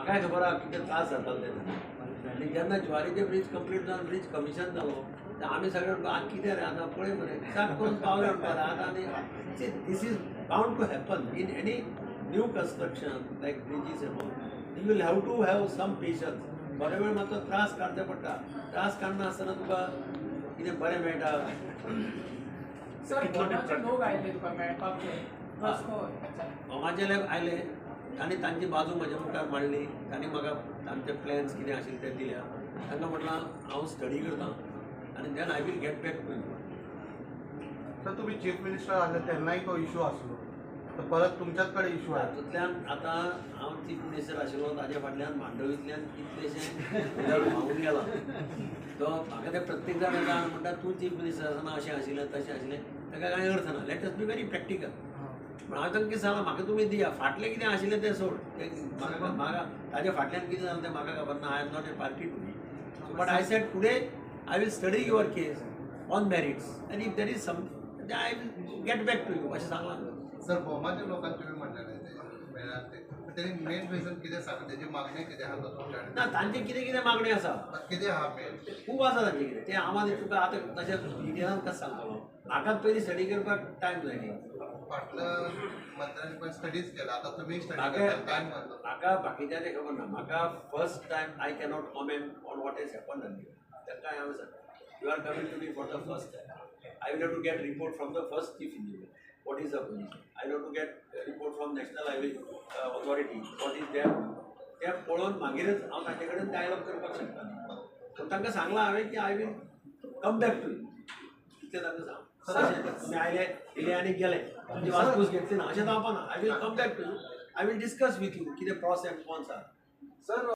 म्हाकाय खबर आहा कितें त्रास जाताले तेन्ना आनी जेन्ना ज्वारीचे ब्रीज कंप्लीट जावन ब्रीज कमिशन जालो तर आमी सगळे म्हणटा कितें रे आतां पळय मरे साफ करून पावले म्हणटाले आतां आनी this is bound to happen in any new construction like bridges and all you will have to have some patience बरे वेळ मात्र त्रास काडचे पडटा त्रास काडना आसतना तुका कितें बरें मेळटा सर कोणाचे लोक आयले तुका मेळपाक माझे लोक आयले तांणी तांची बाजू म्हज्या मुखार मांडली तांणी म्हाका तांचे प्लॅन्स कितें आशिल्ले ते दिल्या तांकां म्हटलां हांव स्टडी करतां आनी then I will get back to you. Sir तुम्ही चीफ मिनिस्टर आले तेन्नाय तो इशू आसलो तर परत तुमच्याच कडेन इशू आहे तातूंतल्यान आतां हांव चीफ मिनिस्टर आशिल्लो ताजे फाटल्यान मांडवींतल्यान कितलेशे व्हांवून गेला तो म्हाका ते प्रत्येक जाण येता आनी म्हणटा तूं चीफ मिनिस्टर आसतना अशें आशिल्लें तशें आशिल्लें ताका कांय अर्थ ना. Let us be very practical. पूण हांव तांकां कितें सांगलां म्हाका तुमी दिया फाटलें कितें आशिल्लें तें सोड म्हाका ताजे फाटल्यान कितें जालें तें म्हाका खबर ना. I am not a party to me but I said today I will study your case on merits and if there is some I will get back to you अशें सांगलां. सर भोवमाच्या लोकांक तुम्ही म्हणलेले ते मेळ्ळात ते तेणी मेन रिजन कितें सांगलें तेजी मागणी कितें आहा तो तुमच्या कडेन ना तांचे कितें कितें मागणी आसा कितें आहा मेन खूब आसा तांचे कितें तें हांव आनी तुका आतां तशें डिटेलान कशें सांगतलो. म्हाकाच पयलीं स्टडी करपाक टायम जाय न्ही. फाटल्या मंत्र्यांनी पण स्टडीज केला आता तुम्ही स्टडी म्हाका करता काय म्हणतो म्हाका बाकीच्यांचे खबर ना. म्हाका first time I cannot comment on what is happen तांकां हांवें सांगलें you are coming to me for the first time I will have to get report from the first chief engineer what is the position. I have to get a report from National Highway Authority what is their ते पळोवन मागीरच हांव ताचे कडेन dialogue करपाक शकता न्ही. पूण तांकां सांगलां हांवें की I will come back to you कितें तांकां सांग तुमी आयले येले आनी गेले तुमची वासपूस घेतली ना अशें जावपा ना. I will come back to you I will discuss with you कितें प्रॉस एंड कॉन्स आहा. सर